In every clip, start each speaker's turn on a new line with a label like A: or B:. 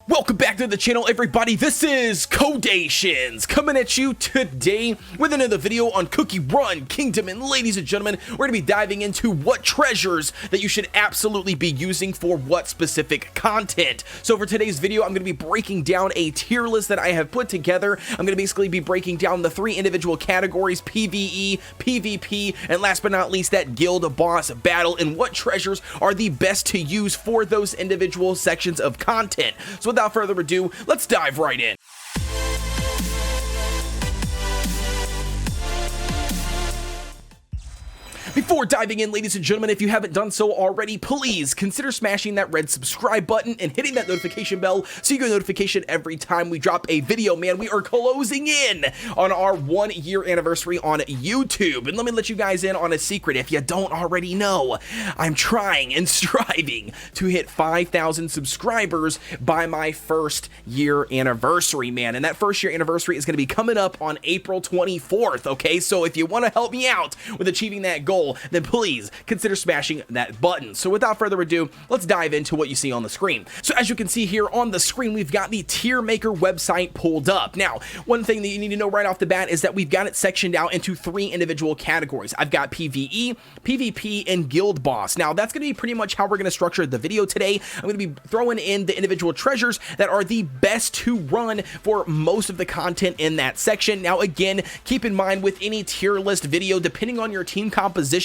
A: Welcome back to the channel, everybody. This is Kodeations coming at you today with another video on Cookie Run Kingdom. And ladies and gentlemen, we're going to be diving into what treasures that you should absolutely be using for what specific content. So for today's video, I'm going to be breaking down a tier list that I have put together. I'm going to basically be breaking down the three individual categories: PvE, PvP, and last but not least, that guild boss battle, and what treasures are the best to use for those individual sections of content. So without further ado, let's dive right in. Before diving in, ladies and gentlemen, if you haven't done so already, please consider smashing that red subscribe button and hitting that notification bell so you get a notification every time we drop a video. Man, we are closing in on our 1 year anniversary on YouTube. And let me let you guys in on a secret if you don't already know. I'm trying and striving to hit 5,000 subscribers by my first year anniversary, man. And that first year anniversary is going to be coming up on April 24th, okay? So if you want to help me out with achieving that goal, then please consider smashing that button. So without further ado, let's dive into what you see on the screen. So as you can see here on the screen, we've got the tier maker website pulled up. Now, one thing that you need to know right off the bat is that we've got it sectioned out into three individual categories. I've got PvE, PvP, and guild boss. Now, that's going to be pretty much how we're going to structure the video today. I'm going to be throwing in the individual treasures that are the best to run for most of the content in that section. Now, again, keep in mind with any tier list video, depending on your team composition,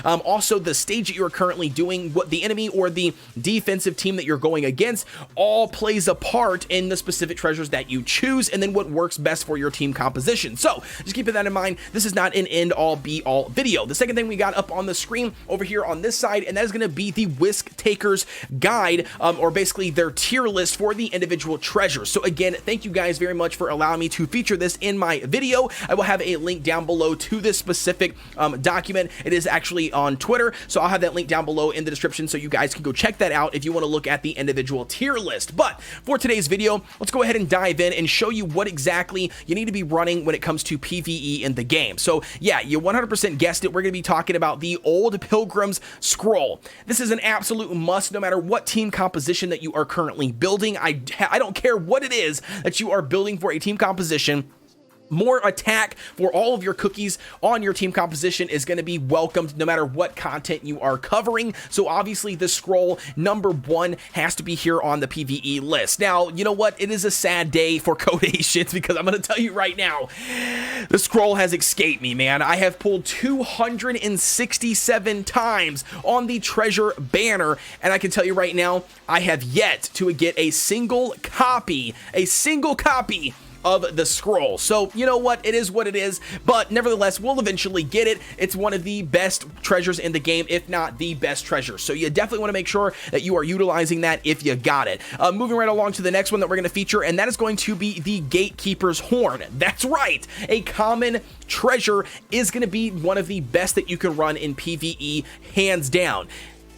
A: also the stage that you are currently doing, what the enemy or the defensive team that you're going against, all plays a part in the specific treasures that you choose, and then what works best for your team composition. So just keeping that in mind, this is not an end-all be-all video. The second thing we got up on the screen over here on this side, and that is going to be the Whisk Takers guide, or basically their tier list for the individual treasures. So again, thank you guys very much for allowing me to feature this in my video. I will have a link down below to this specific document. It is actually on Twitter, so I'll have that link down below in the description so you guys can go check that out if you want to look at the individual tier list. But for today's video, let's go ahead and dive in and show you what exactly you need to be running when it comes to PvE in the game. So yeah, you 100% guessed it. We're going to be talking about the Old Pilgrim's Scroll. This is an absolute must no matter what team composition that you are currently building. I don't care what it is that you are building for a team composition. More attack for all of your cookies on your team composition is going to be welcomed no matter what content you are covering. So obviously the scroll #1 has to be here on the PvE list. Now, you know what? It is a sad day for Kodeations because I'm going to tell you right now, the scroll has escaped me, man. I have pulled 267 times on the treasure banner, and I can tell you right now, I have yet to get a single copy of the scroll. So you know what, it is what it is, but nevertheless we'll eventually get it. It's one of the best treasures in the game, if not the best treasure, so you definitely want to make sure that you are utilizing that if you got it. Moving right along to the next one that we're going to feature, and that is going to be the Gatekeeper's Horn. That's right, a common treasure is going to be one of the best that you can run in PvE, hands down,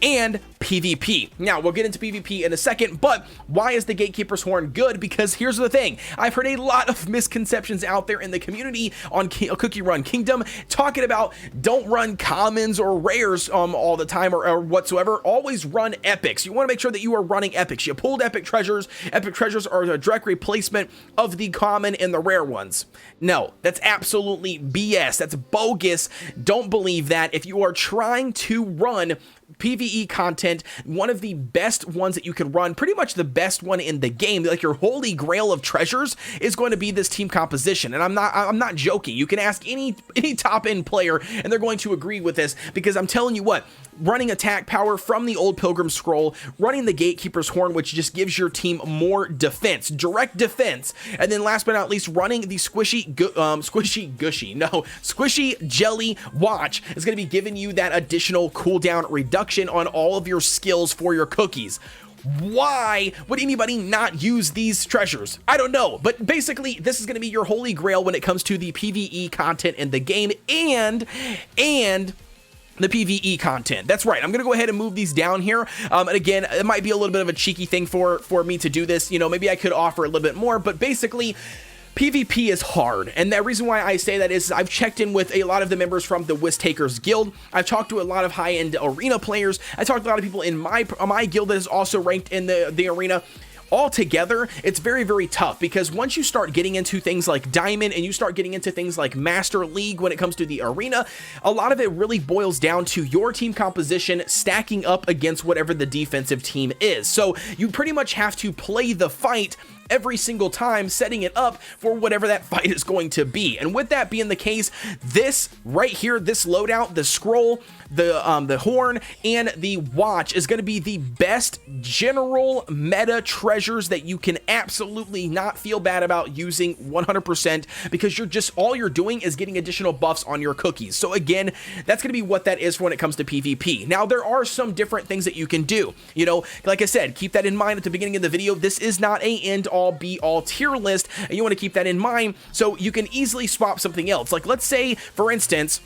A: and PvP. Now, we'll get into PvP in a second, but why is the Gatekeeper's Horn good? Because here's the thing. I've heard a lot of misconceptions out there in the community on Cookie Run Kingdom talking about don't run commons or rares all the time or whatsoever. Always run epics. You want to make sure that you are running epics. You pulled epic treasures. Epic treasures are a direct replacement of the common and the rare ones. No, that's absolutely BS. That's bogus. Don't believe that. If you are trying to run PvE content, one of the best ones that you can run, pretty much the best one in the game, like your holy grail of treasures, is going to be this team composition. And I'm not joking. You can ask any top end player and they're going to agree with this, because I'm telling you what, running attack power from the Old Pilgrim Scroll, running the Gatekeeper's Horn, which just gives your team more defense, direct defense, and then last but not least, running the Squishy Jelly Watch is going to be giving you that additional cooldown reduction on all of your skills for your cookies. Why would anybody not use these treasures? I don't know, but basically this is going to be your holy grail when it comes to the PvE content in the game and the PvE content. That's right. I'm going to go ahead and move these down here. And again, it might be a little bit of a cheeky thing for me to do this. You know, maybe I could offer a little bit more, but basically PvP is hard, and the reason why I say that is I've checked in with a lot of the members from the Whisk Takers Guild. I've talked to a lot of high-end arena players. I talked to a lot of people in my guild that is also ranked in the arena. altogether, it's very, very tough, because once you start getting into things like Diamond and you start getting into things like Master League when it comes to the arena, a lot of it really boils down to your team composition stacking up against whatever the defensive team is. So you pretty much have to play the fight every single time, setting it up for whatever that fight is going to be. And with that being the case, this right here, this loadout, the scroll, the horn, and the watch is going to be the best general meta treasures that you can absolutely not feel bad about using 100%, because all you're doing is getting additional buffs on your cookies. So again, that's going to be what that is for when it comes to PvP. Now, there are some different things that you can do. You know, like I said, keep that in mind at the beginning of the video. This is not a end-all be-all tier list, and you want to keep that in mind so you can easily swap something else. Like, let's say, for instance,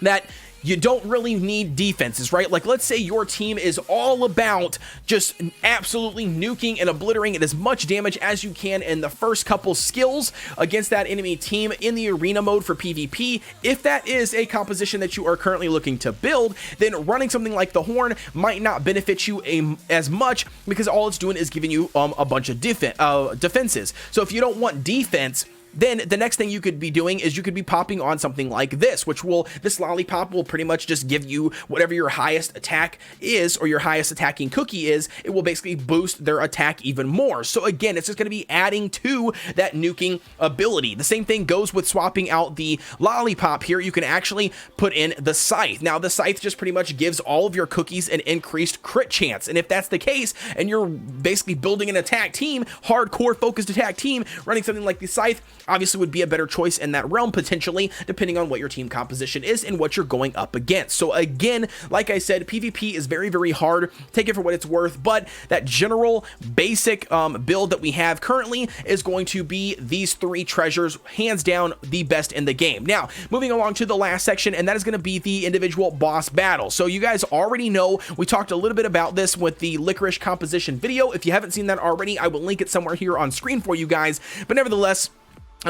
A: that you don't really need defenses, right? Like, let's say your team is all about just absolutely nuking and obliterating as much damage as you can in the first couple skills against that enemy team in the arena mode for PvP. If that is a composition that you are currently looking to build, then running something like the horn might not benefit you as much, because all it's doing is giving you a bunch of defenses. So if you don't want defense, then the next thing you could be doing is you could be popping on something like this, this lollipop will pretty much just give you whatever your highest attack is, or your highest attacking cookie is. It will basically boost their attack even more. So again, it's just going to be adding to that nuking ability. The same thing goes with swapping out the lollipop here. You can actually put in the scythe. Now, the scythe just pretty much gives all of your cookies an increased crit chance. And if that's the case, and you're basically building an attack team, hardcore focused attack team, running something like the scythe obviously would be a better choice in that realm, potentially, depending on what your team composition is and what you're going up against. So again, like I said, PvP is very, very hard. Take it for what it's worth, but that general basic build that we have currently is going to be these three treasures, hands down the best in the game. Now, moving along to the last section, and that is going to be the individual boss battle. So you guys already know, we talked a little bit about this with the licorice composition video. If you haven't seen that already, I will link it somewhere here on screen for you guys, but nevertheless,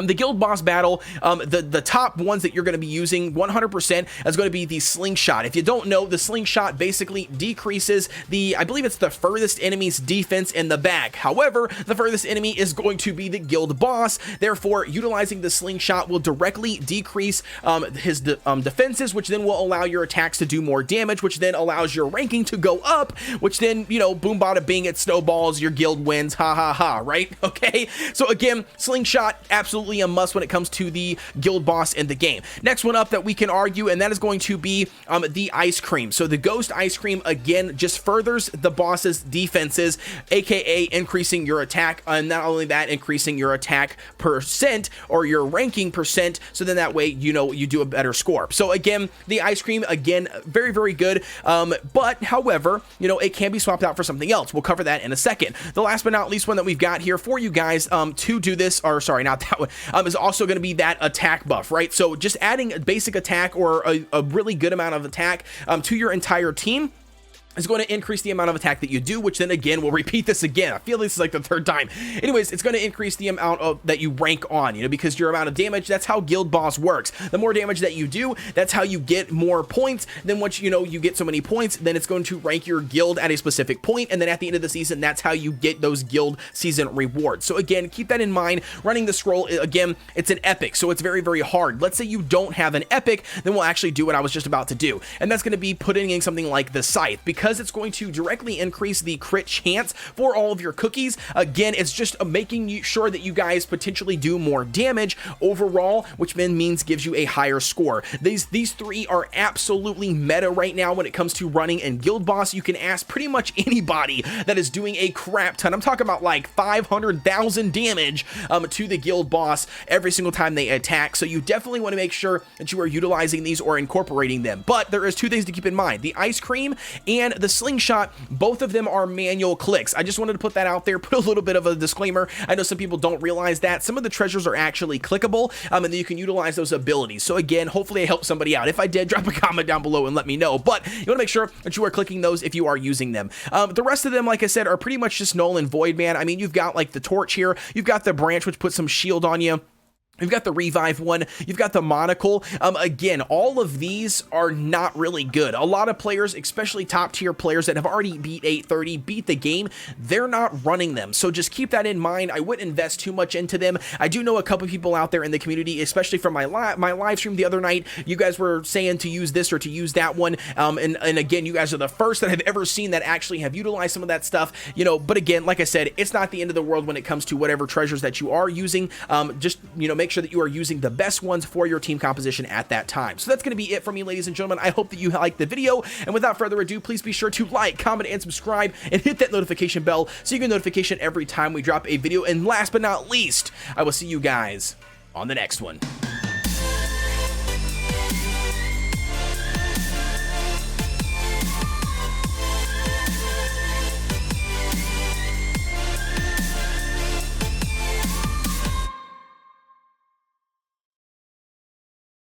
A: the guild boss battle, the top ones that you're going to be using 100% is going to be the slingshot. If you don't know, the slingshot basically decreases I believe it's the furthest enemy's defense in the back. However, the furthest enemy is going to be the guild boss. Therefore, utilizing the slingshot will directly decrease his defenses, which then will allow your attacks to do more damage, which then allows your ranking to go up, which then, you know, boom bada bing, it snowballs, your guild wins, ha ha ha, right? Okay, so again, slingshot, absolutely a must when it comes to the guild boss in the game. Next one up that we can argue, and that is going to be the ice cream. So the ghost ice cream, again, just furthers the boss's defenses, aka increasing your attack, and not only that, increasing your attack percent or your ranking percent, so then that way, you know, you do a better score. So again, the ice cream, again, very, very good, but however, you know, it can be swapped out for something else. We'll cover that in a second. The last but not least one that we've got here for you guys to do this, or sorry, not that one, is also going to be that attack buff, right? So just adding a basic attack or a really good amount of attack to your entire team is going to increase the amount of attack that you do, which then again, we'll repeat this again. I feel this is like the third time. Anyways, it's going to increase the amount of that you rank on, you know, because your amount of damage, that's how guild boss works. The more damage that you do, that's how you get more points. Then once, you know, you get so many points, then it's going to rank your guild at a specific point, and then at the end of the season, that's how you get those guild season rewards. So again, keep that in mind. Running the scroll, again, it's an epic, so it's very, very hard. Let's say you don't have an epic, then we'll actually do what I was just about to do, and that's going to be putting in something like the scythe, because it's going to directly increase the crit chance for all of your cookies. Again, it's just making sure that you guys potentially do more damage overall, which then means gives you a higher score. These three are absolutely meta right now when it comes to running and guild boss. You can ask pretty much anybody that is doing a crap ton. I'm talking about like 500,000 damage to the guild boss every single time they attack. So you definitely want to make sure that you are utilizing these or incorporating them. But there is two things to keep in mind: the ice cream and the slingshot. Both of them are manual clicks. I just wanted to put that out there, put a little bit of a disclaimer. I know some people don't realize that some of the treasures are actually clickable, and then you can utilize those abilities. So again, hopefully I helped somebody out. If I did, drop a comment down below and let me know. But you want to make sure that you are clicking those if you are using them. The rest of them, like I said, are pretty much just null and void, man. I mean, you've got like the torch here, you've got the branch, which puts some shield on you. You've got the revive one, you've got the monocle. Again, all of these are not really good. A lot of players, especially top tier players that have already beat 830, beat the game, they're not running them. So just keep that in mind. I wouldn't invest too much into them. I do know a couple people out there in the community, especially from my live stream the other night. You guys were saying to use this or to use that one. And again, you guys are the first that I've ever seen that actually have utilized some of that stuff. You know, but again, like I said, it's not the end of the world when it comes to whatever treasures that you are using. Just, you know, make sure that you are using the best ones for your team composition at that time. So that's going to be it for me, ladies and gentlemen. I hope that you liked the video, and without further ado, please be sure to like, comment, and subscribe, and hit that notification bell so you get a notification every time we drop a video. And last but not least, I will see you guys on the next one.